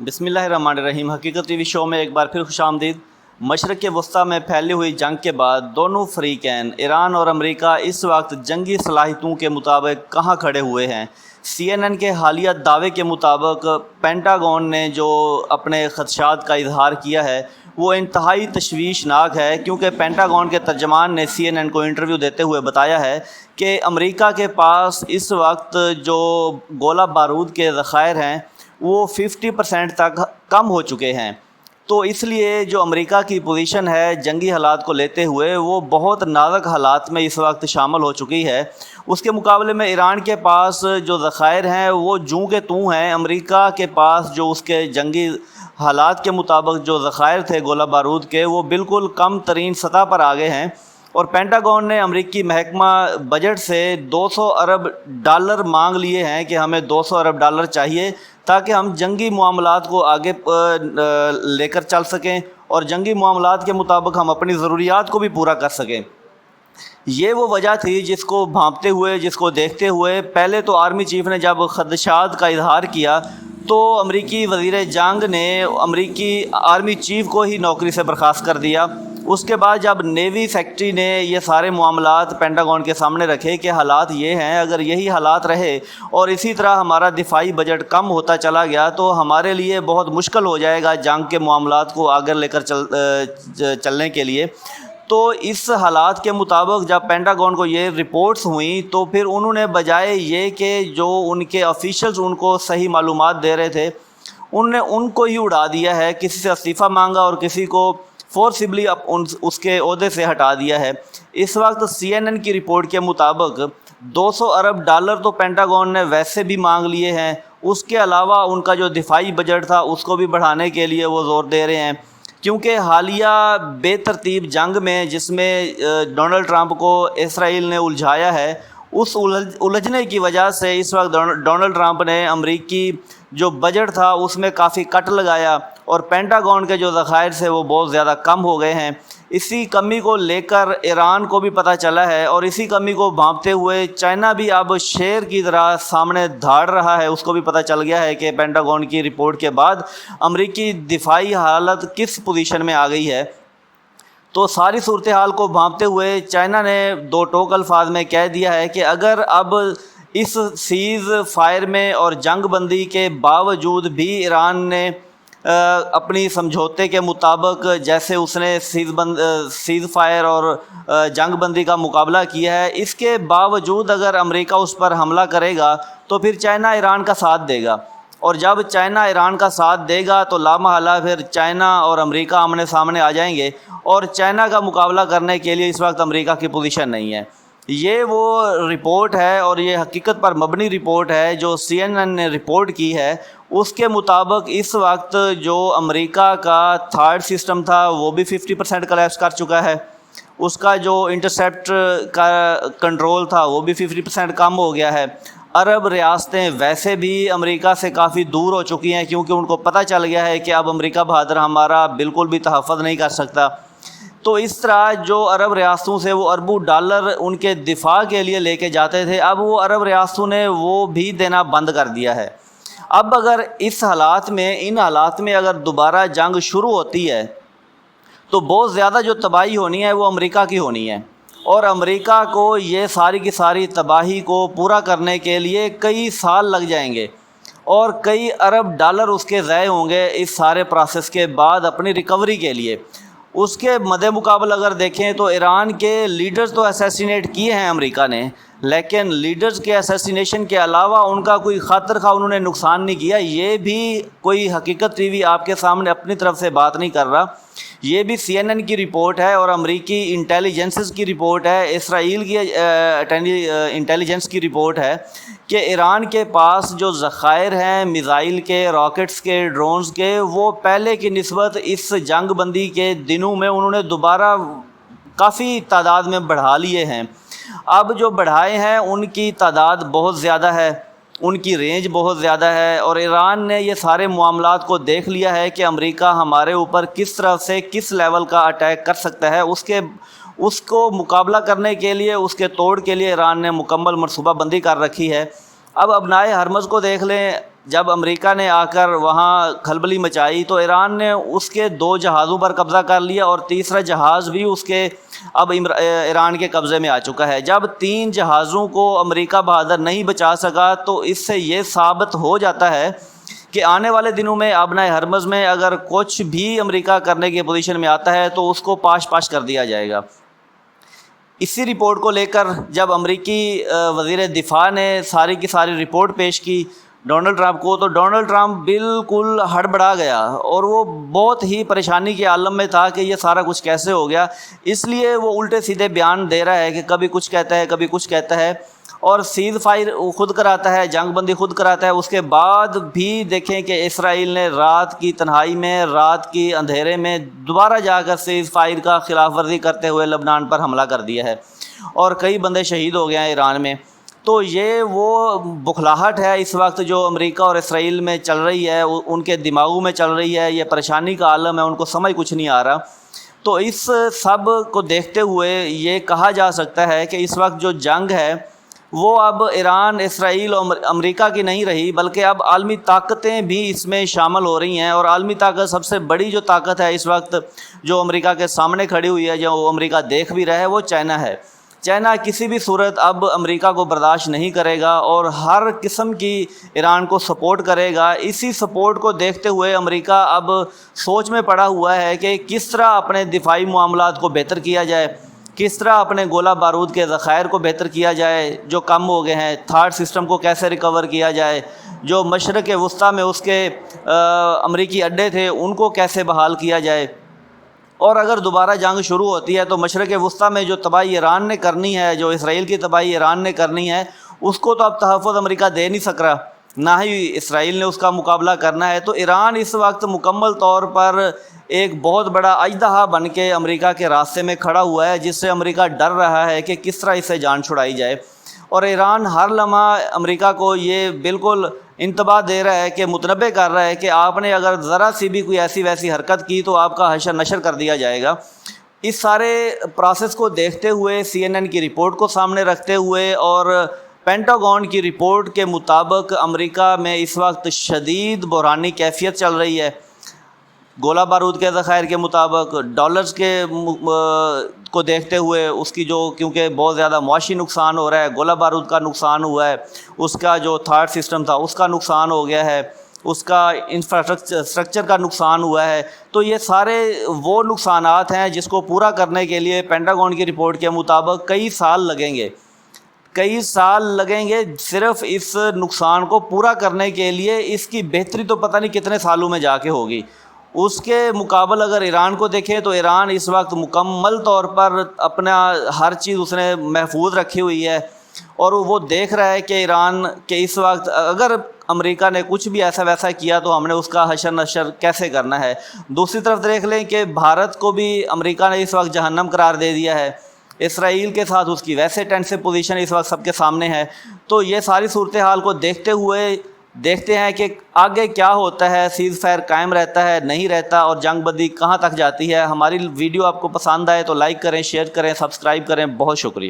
بسم اللہ الرحمن الرحیم۔ حقیقت ٹی وی شو میں ایک بار پھر خوش آمدید۔ مشرق وسطیٰ میں پھیلی ہوئی جنگ کے بعد دونوں فریقین ایران اور امریکہ اس وقت جنگی صلاحیتوں کے مطابق کہاں کھڑے ہوئے ہیں؟ CNN کے حالیہ دعوے کے مطابق پینٹاگون نے جو اپنے خدشات کا اظہار کیا ہے وہ انتہائی تشویشناک ہے، کیونکہ پینٹاگون کے ترجمان نے CNN کو انٹرویو دیتے ہوئے بتایا ہے کہ امریکہ کے پاس اس وقت جو گولہ بارود کے ذخائر ہیں وہ 50% تک کم ہو چکے ہیں۔ تو اس لیے جو امریکہ کی پوزیشن ہے جنگی حالات کو لیتے ہوئے وہ بہت نازک حالات میں اس وقت شامل ہو چکی ہے۔ اس کے مقابلے میں ایران کے پاس جو ذخائر ہیں وہ جوں کے توں ہیں۔ امریکہ کے پاس جو اس کے جنگی حالات کے مطابق جو ذخائر تھے گولہ بارود کے وہ بالکل کم ترین سطح پر آ گئے ہیں، اور پینٹاگون نے امریکی محکمہ بجٹ سے $200 ارب مانگ لیے ہیں کہ ہمیں $200 ارب چاہیے تاکہ ہم جنگی معاملات کو آگے لے کر چل سکیں اور جنگی معاملات کے مطابق ہم اپنی ضروریات کو بھی پورا کر سکیں۔ یہ وہ وجہ تھی جس کو بھانپتے ہوئے، جس کو دیکھتے ہوئے پہلے تو آرمی چیف نے جب خدشات کا اظہار کیا تو امریکی وزیر جنگ نے امریکی آرمی چیف کو ہی نوکری سے برخاست کر دیا۔ اس کے بعد جب نیوی سیکرٹری نے یہ سارے معاملات پینٹاگون کے سامنے رکھے کہ حالات یہ ہیں، اگر یہی حالات رہے اور اسی طرح ہمارا دفاعی بجٹ کم ہوتا چلا گیا تو ہمارے لیے بہت مشکل ہو جائے گا جنگ کے معاملات کو آگے لے کر چلنے کے لیے۔ تو اس حالات کے مطابق جب پینٹاگون کو یہ رپورٹس ہوئیں تو پھر انہوں نے بجائے یہ کہ جو ان کے آفیشلز ان کو صحیح معلومات دے رہے تھے انہوں نے ان کو ہی اڑا دیا ہے، کسی سے استعفیٰ مانگا اور کسی کو فورسبلی اس کے عہدے سے ہٹا دیا ہے۔ اس وقت CNN کی رپورٹ کے مطابق $200 ارب تو پینٹاگون نے ویسے بھی مانگ لیے ہیں، اس کے علاوہ ان کا جو دفاعی بجٹ تھا اس کو بھی بڑھانے کے لیے وہ زور دے رہے ہیں، کیونکہ حالیہ بے ترتیب جنگ میں جس میں ڈونلڈ ٹرمپ کو اسرائیل نے الجھایا ہے، اس الجھنے کی وجہ سے اس وقت ڈونلڈ ٹرمپ نے امریکی جو بجٹ تھا اس میں کافی کٹ لگایا اور پینٹاگون کے جو ذخائر سے وہ بہت زیادہ کم ہو گئے ہیں۔ اسی کمی کو لے کر ایران کو بھی پتہ چلا ہے اور اسی کمی کو بھانپتے ہوئے چائنا بھی اب شیر کی طرح سامنے دھاڑ رہا ہے۔ اس کو بھی پتہ چل گیا ہے کہ پینٹاگون کی رپورٹ کے بعد امریکی دفاعی حالت کس پوزیشن میں آ گئی ہے۔ تو ساری صورتحال کو بھانپتے ہوئے چائنا نے دو ٹوک الفاظ میں کہہ دیا ہے کہ اگر اب اس سیز فائر میں اور جنگ بندی کے باوجود بھی ایران نے اپنی سمجھوتے کے مطابق جیسے اس نے سیز فائر اور جنگ بندی کا مقابلہ کیا ہے، اس کے باوجود اگر امریکہ اس پر حملہ کرے گا تو پھر چائنا ایران کا ساتھ دے گا، اور جب چائنا ایران کا ساتھ دے گا تو لامحالہ پھر چائنا اور امریکہ آمنے سامنے آ جائیں گے، اور چائنا کا مقابلہ کرنے کے لیے اس وقت امریکہ کی پوزیشن نہیں ہے۔ یہ وہ رپورٹ ہے اور یہ حقیقت پر مبنی رپورٹ ہے جو CNN نے رپورٹ کی ہے۔ اس کے مطابق اس وقت جو امریکہ کا تھرڈ سسٹم تھا وہ بھی 50% کلیپس کر چکا ہے، اس کا جو انٹرسیپٹ کا کنٹرول تھا وہ بھی 50% کم ہو گیا ہے۔ عرب ریاستیں ویسے بھی امریکہ سے کافی دور ہو چکی ہیں کیونکہ ان کو پتہ چل گیا ہے کہ اب امریکہ بہادر ہمارا بالکل بھی تحفظ نہیں کر سکتا۔ تو اس طرح جو عرب ریاستوں سے وہ اربوں ڈالر ان کے دفاع کے لیے لے کے جاتے تھے، اب وہ عرب ریاستوں نے وہ بھی دینا بند کر دیا ہے۔ اب اگر ان حالات میں اگر دوبارہ جنگ شروع ہوتی ہے تو بہت زیادہ جو تباہی ہونی ہے وہ امریکہ کی ہونی ہے، اور امریکہ کو یہ ساری کی ساری تباہی کو پورا کرنے کے لیے کئی سال لگ جائیں گے اور کئی ارب ڈالر اس کے ضائع ہوں گے اس سارے پروسیس کے بعد اپنی ریکوری کے لیے۔ اس کے مد مقابل اگر دیکھیں تو ایران کے لیڈرز تو اسیسینیٹ کیے ہیں امریکہ نے، لیکن لیڈرز کے اسیسینیشن کے علاوہ ان کا کوئی خاطر خواہ انہوں نے نقصان نہیں کیا۔ یہ بھی کوئی حقیقت ٹی وی آپ کے سامنے اپنی طرف سے بات نہیں کر رہا، یہ بھی CNN کی رپورٹ ہے اور امریکی انٹیلیجنسز کی رپورٹ ہے، اسرائیل کی انٹیلیجنس کی رپورٹ ہے کہ ایران کے پاس جو ذخائر ہیں میزائل کے، راکٹس کے، ڈرونز کے، وہ پہلے کی نسبت اس جنگ بندی کے دنوں میں انہوں نے دوبارہ کافی تعداد میں بڑھا لیے ہیں۔ اب جو بڑھائے ہیں ان کی تعداد بہت زیادہ ہے، ان کی رینج بہت زیادہ ہے، اور ایران نے یہ سارے معاملات کو دیکھ لیا ہے کہ امریکہ ہمارے اوپر کس طرح سے کس لیول کا اٹیک کر سکتا ہے۔ اس کو مقابلہ کرنے کے لیے، اس کے توڑ کے لیے ایران نے مکمل منصوبہ بندی کر رکھی ہے۔ اب ابنائے ہرمز کو دیکھ لیں، جب امریکہ نے آ کر وہاں کھلبلی مچائی تو ایران نے اس کے 2 جہازوں پر قبضہ کر لیا اور تیسرا جہاز بھی اس کے اب ایران کے قبضے میں آ چکا ہے۔ جب 3 جہازوں کو امریکہ بہادر نہیں بچا سکا تو اس سے یہ ثابت ہو جاتا ہے کہ آنے والے دنوں میں آبنائے ہرمز میں اگر کچھ بھی امریکہ کرنے کی پوزیشن میں آتا ہے تو اس کو پاش پاش کر دیا جائے گا۔ اسی رپورٹ کو لے کر جب امریکی وزیر دفاع نے ساری کی ساری رپورٹ پیش کی ڈونلڈ ٹرمپ کو، تو ڈونلڈ ٹرمپ بالکل ہڑبڑا گیا اور وہ بہت ہی پریشانی کے عالم میں تھا کہ یہ سارا کچھ کیسے ہو گیا۔ اس لیے وہ الٹے سیدھے بیان دے رہا ہے کہ کبھی کچھ کہتا ہے کبھی کچھ کہتا ہے، اور سیز فائر خود کراتا ہے، جنگ بندی خود کراتا ہے۔ اس کے بعد بھی دیکھیں کہ اسرائیل نے رات کی تنہائی میں، رات کی اندھیرے میں دوبارہ جا کر سیز فائر کا خلاف ورزی کرتے ہوئے لبنان پر حملہ کر دیا ہے اور کئی بندے شہید ہو گئے ہیں ایران میں۔ تو یہ وہ بکھلاہٹ ہے اس وقت جو امریکہ اور اسرائیل میں چل رہی ہے، ان کے دماغوں میں چل رہی ہے، یہ پریشانی کا عالم ہے، ان کو سمجھ کچھ نہیں آ رہا۔ تو اس سب کو دیکھتے ہوئے یہ کہا جا سکتا ہے کہ اس وقت جو جنگ ہے وہ اب ایران، اسرائیل اور امریکہ کی نہیں رہی، بلکہ اب عالمی طاقتیں بھی اس میں شامل ہو رہی ہیں۔ اور عالمی طاقت، سب سے بڑی جو طاقت ہے اس وقت جو امریکہ کے سامنے کھڑی ہوئی ہے، جو امریکہ دیکھ بھی رہا ہے، وہ چائنا ہے۔ چائنا کسی بھی صورت اب امریکہ کو برداشت نہیں کرے گا اور ہر قسم کی ایران کو سپورٹ کرے گا۔ اسی سپورٹ کو دیکھتے ہوئے امریکہ اب سوچ میں پڑا ہوا ہے کہ کس طرح اپنے دفاعی معاملات کو بہتر کیا جائے، کس طرح اپنے گولہ بارود کے ذخائر کو بہتر کیا جائے جو کم ہو گئے ہیں، تھرڈ سسٹم کو کیسے ریکور کیا جائے، جو مشرق وسطیٰ میں اس کے امریکی اڈے تھے ان کو کیسے بحال کیا جائے۔ اور اگر دوبارہ جنگ شروع ہوتی ہے تو مشرق وسطیٰ میں جو تباہی ایران نے کرنی ہے، جو اسرائیل کی تباہی ایران نے کرنی ہے، اس کو تو اب تحفظ امریکہ دے نہیں سک رہا، نہ ہی اسرائیل نے اس کا مقابلہ کرنا ہے۔ تو ایران اس وقت مکمل طور پر ایک بہت بڑا اژدہا بن کے امریکہ کے راستے میں کھڑا ہوا ہے، جس سے امریکہ ڈر رہا ہے کہ کس طرح اسے جان چھڑائی جائے۔ اور ایران ہر لمحہ امریکہ کو یہ بالکل انتباہ دے رہا ہے کہ متنبہ کر رہا ہے کہ آپ نے اگر ذرا سی بھی کوئی ایسی ویسی حرکت کی تو آپ کا حشر نشر کر دیا جائے گا۔ اس سارے پروسیس کو دیکھتے ہوئے، CNN کی رپورٹ کو سامنے رکھتے ہوئے اور پینٹاگون کی رپورٹ کے مطابق امریکہ میں اس وقت شدید بحرانی کیفیت چل رہی ہے۔ گولہ بارود کے ذخائر کے مطابق، ڈالرز کے کو دیکھتے ہوئے، اس کی جو کیونکہ بہت زیادہ معاشی نقصان ہو رہا ہے، گولہ بارود کا نقصان ہوا ہے، اس کا جو تھرڈ سسٹم تھا اس کا نقصان ہو گیا ہے، اس کا انفراسٹرکچر کا نقصان ہوا ہے۔ تو یہ سارے وہ نقصانات ہیں جس کو پورا کرنے کے لیے پینٹاگون کی رپورٹ کے مطابق کئی سال لگیں گے صرف اس نقصان کو پورا کرنے کے لیے۔ اس کی بہتری تو پتہ نہیں کتنے سالوں میں جا کے ہوگی۔ اس کے مقابل اگر ایران کو دیکھیں تو ایران اس وقت مکمل طور پر اپنا ہر چیز اس نے محفوظ رکھی ہوئی ہے، اور وہ دیکھ رہا ہے کہ ایران کے اس وقت اگر امریکہ نے کچھ بھی ایسا ویسا کیا تو ہم نے اس کا حشر نشر کیسے کرنا ہے۔ دوسری طرف دیکھ لیں کہ بھارت کو بھی امریکہ نے اس وقت جہنم قرار دے دیا ہے، اسرائیل کے ساتھ اس کی ویسے ٹینسو پوزیشن اس وقت سب کے سامنے ہے۔ تو یہ ساری صورتحال کو دیکھتے ہوئے دیکھتے ہیں کہ آگے کیا ہوتا ہے، سیز فائر قائم رہتا ہے نہیں رہتا، اور جنگ بندی کہاں تک جاتی ہے۔ ہماری ویڈیو آپ کو پسند آئے تو لائک کریں، شیئر کریں، سبسکرائب کریں۔ بہت شکریہ۔